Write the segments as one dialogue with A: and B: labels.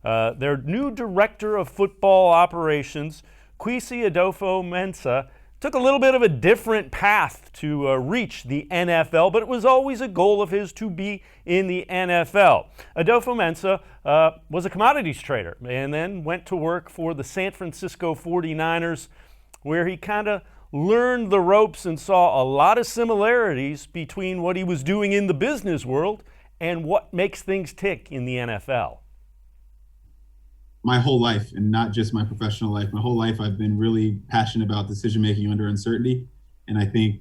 A: Their new director of football operations, Kwesi Adofo-Mensah, took a little bit of a different path to reach the NFL, but it was always a goal of his to be in the NFL. Adofo-Mensah was a commodities trader and then went to work for the San Francisco 49ers, where he kind of learned the ropes and saw a lot of similarities between what he was doing in the business world and what makes things tick in the NFL.
B: My whole life, and not just my professional life, my whole life I've been really passionate about decision making under uncertainty. And I think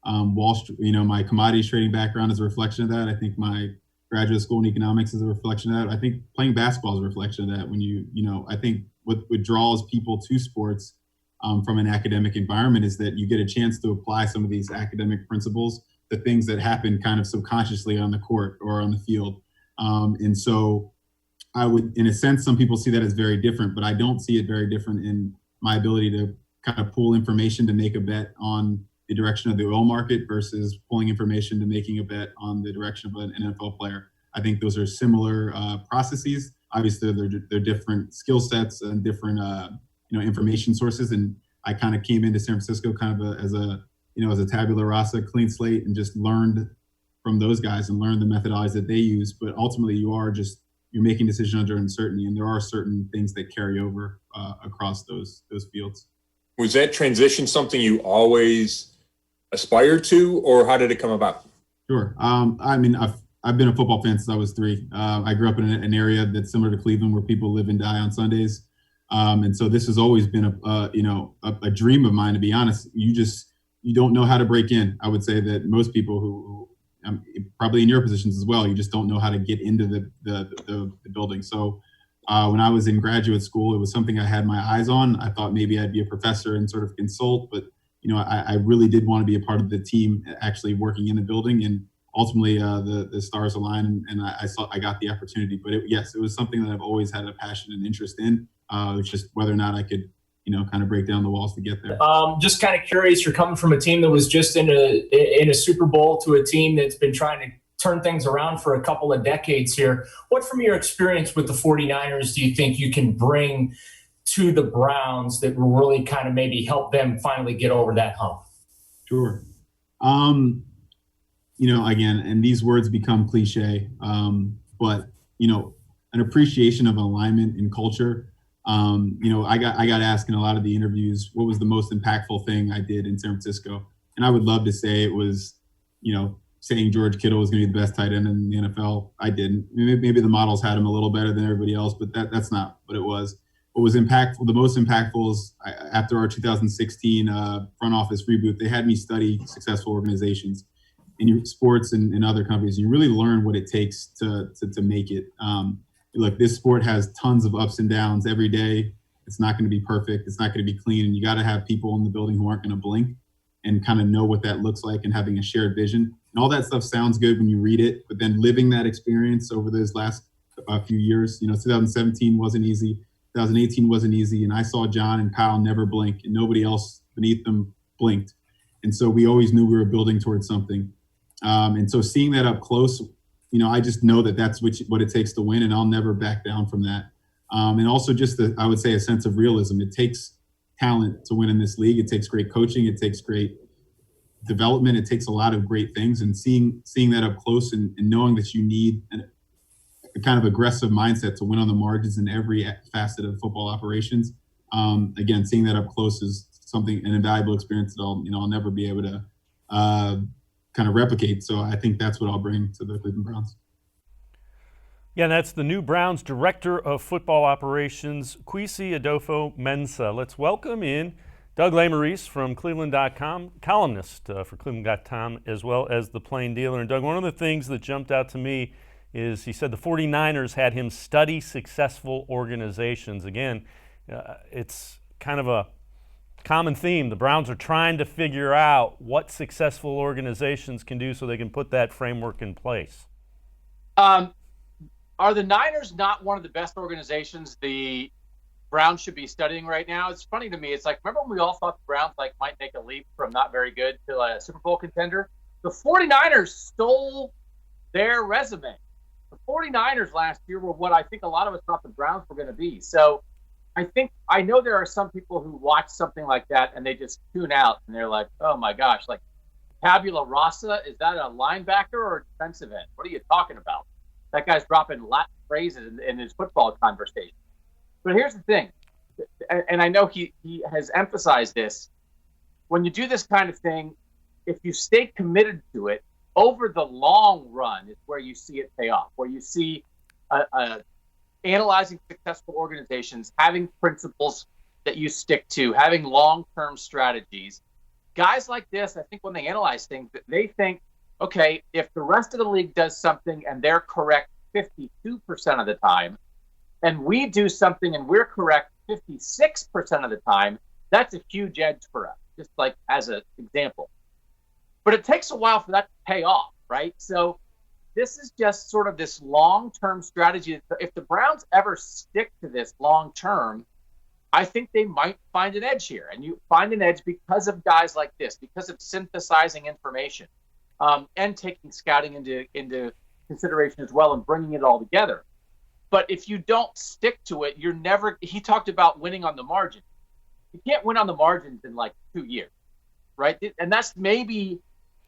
B: Wall Street, my commodities trading background is a reflection of that. I think my graduate school in economics is a reflection of that. I think playing basketball is a reflection of that. I think what draws people to sports from an academic environment is that you get a chance to apply some of these academic principles to things that happen kind of subconsciously on the court or on the field. And so I would, in a sense, some people see that as very different, but I don't see it very different in my ability to kind of pull information to make a bet on the direction of the oil market versus pulling information to making a bet on the direction of an NFL player. I think those are similar processes. Obviously, they're different skill sets and different information sources. And I kind of came into San Francisco kind of as a tabula rasa, clean slate, and just learned from those guys and learned the methodologies that they use. But ultimately, you're making decisions under uncertainty, and there are certain things that carry over across those fields.
C: Was that transition something you always aspired to, or how did it come about?
B: Sure. I've been a football fan since I was 3. I grew up in an area that's similar to Cleveland, where people live and die on Sundays, and so this has always been a dream of mine. To be honest, you don't know how to break in. I would say that most people who probably in your positions as well, you just don't know how to get into the building. So when I was in graduate school, it was something I had my eyes on. I thought maybe I'd be a professor and sort of consult, but I really did want to be a part of the team actually working in the building. And ultimately the stars aligned and I got the opportunity. But it was something that I've always had a passion and interest in. It was just whether or not I could kind of break down the walls to get there.
D: Just kind of curious, you're coming from a team that was just in a Super Bowl to a team that's been trying to turn things around for a couple of decades here. What, from your experience with the 49ers, do you think you can bring to the Browns that will really kind of maybe help them finally get over that hump?
B: Sure. Again, and these words become cliche, but an appreciation of alignment and culture. I got asked in a lot of the interviews, what was the most impactful thing I did in San Francisco? And I would love to say it was, saying George Kittle was going to be the best tight end in the NFL. I didn't. Maybe the models had him a little better than everybody else, but that's not what it was. What was impactful, the most impactful is after our 2016 front office reboot, they had me study successful organizations in sports and other companies. You really learn what it takes to make it. Look, this sport has tons of ups and downs every day. It's not going to be perfect. It's not going to be clean. And you got to have people in the building who aren't going to blink and kind of know what that looks like and having a shared vision. And all that stuff sounds good when you read it, but then living that experience over those last few years, 2017 wasn't easy. 2018 wasn't easy. And I saw John and Kyle never blink and nobody else beneath them blinked. And so we always knew we were building towards something. And so seeing that up close, I just know that that's what it takes to win, and I'll never back down from that. And also I would say a sense of realism. It takes talent to win in this league. It takes great coaching. It takes great development. It takes a lot of great things, and seeing that up close and knowing that you need a kind of aggressive mindset to win on the margins in every facet of football operations. Again, seeing that up close is an invaluable experience that I'll never be able to kind of replicate. So I think that's what I'll bring to the Cleveland Browns.
A: Yeah, that's the new Browns Director of Football Operations, Kwesi Adofo-Mensah. Let's welcome in Doug Lesmerises from cleveland.com, columnist for cleveland.com, as well as the Plain Dealer. And Doug, one of the things that jumped out to me is he said the 49ers had him study successful organizations. Again, it's kind of a common theme. The Browns are trying to figure out what successful organizations can do so they can put that framework in place.
E: Are the Niners not one of the best organizations the Browns should be studying right now? It's funny to me. It's like, remember when we all thought the Browns might make a leap from not very good to a Super Bowl contender? The 49ers stole their resume. The 49ers last year were what I think a lot of us thought the Browns were going to be. So I know there are some people who watch something like that and they just tune out and they're like, oh my gosh, like tabula rasa, is that a linebacker or a defensive end? What are you talking about? That guy's dropping Latin phrases in his football conversation. But here's the thing, and I know he has emphasized this. When you do this kind of thing, if you stay committed to it, over the long run is where you see it pay off, where you see analyzing successful organizations, having principles that you stick to, having long-term strategies. Guys like this, I think when they analyze things, they think, okay, if the rest of the league does something and they're correct 52% of the time, and we do something and we're correct 56% of the time, that's a huge edge for us, just like as an example. But it takes a while for that to pay off, right? So this is just sort of this long-term strategy. If the Browns ever stick to this long-term, I think they might find an edge here. And you find an edge because of guys like this, because of synthesizing information and taking scouting into consideration as well and bringing it all together. But if you don't stick to it, you're never – he talked about winning on the margin. You can't win on the margins in like 2 years, right? And that's maybe,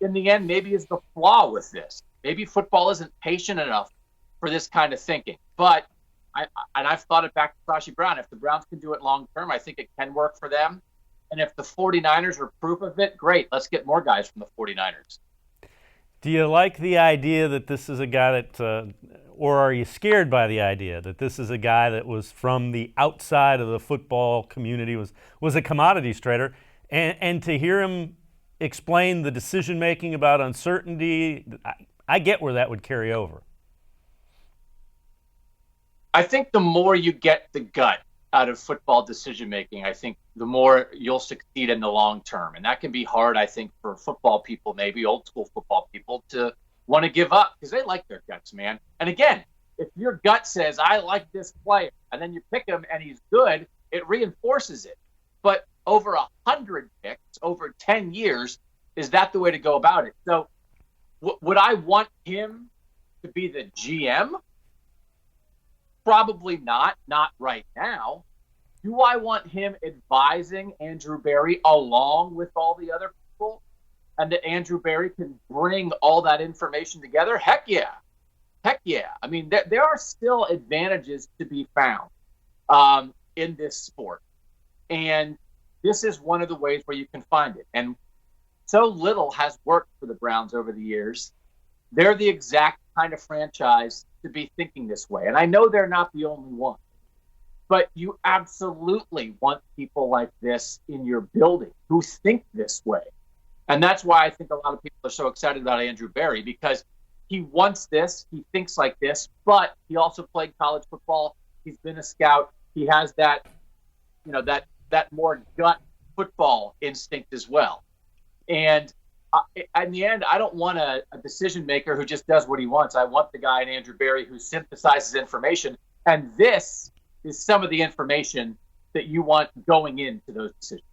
E: in the end, maybe is the flaw with this. Maybe football isn't patient enough for this kind of thinking. But I've thought it back to Sashi Brown. If the Browns can do it long term, I think it can work for them. And if the 49ers are proof of it, great. Let's get more guys from the 49ers.
A: Do you like the idea that this is a guy that, or are you scared by the idea that this is a guy that was from the outside of the football community, was a commodities trader, and to hear him explain the decision-making about uncertainty, I get where that would carry over.
E: I think the more you get the gut out of football decision-making, I think the more you'll succeed in the long term. And that can be hard, I think, for football people, maybe old school football people, to want to give up because they like their guts, man. And again, if your gut says, I like this player, and then you pick him and he's good, it reinforces it. But over 100 picks, over 10 years, is that the way to go about it? So would I want him to be the GM? Probably not right now. Do I want him advising Andrew Berry along with all the other people, and that Andrew Berry can bring all that information together? Heck yeah. I mean, there are still advantages to be found in this sport. And this is one of the ways where you can find it. And so little has worked for the Browns over the years. They're the exact kind of franchise to be thinking this way. And I know they're not the only one. But you absolutely want people like this in your building who think this way. And that's why I think a lot of people are so excited about Andrew Berry, because he wants this, he thinks like this, but he also played college football. He's been a scout. He has that, that more gut football instinct as well. And in the end, I don't want a decision maker who just does what he wants. I want the guy in Andrew Berry who synthesizes information. And this is some of the information that you want going into those decisions.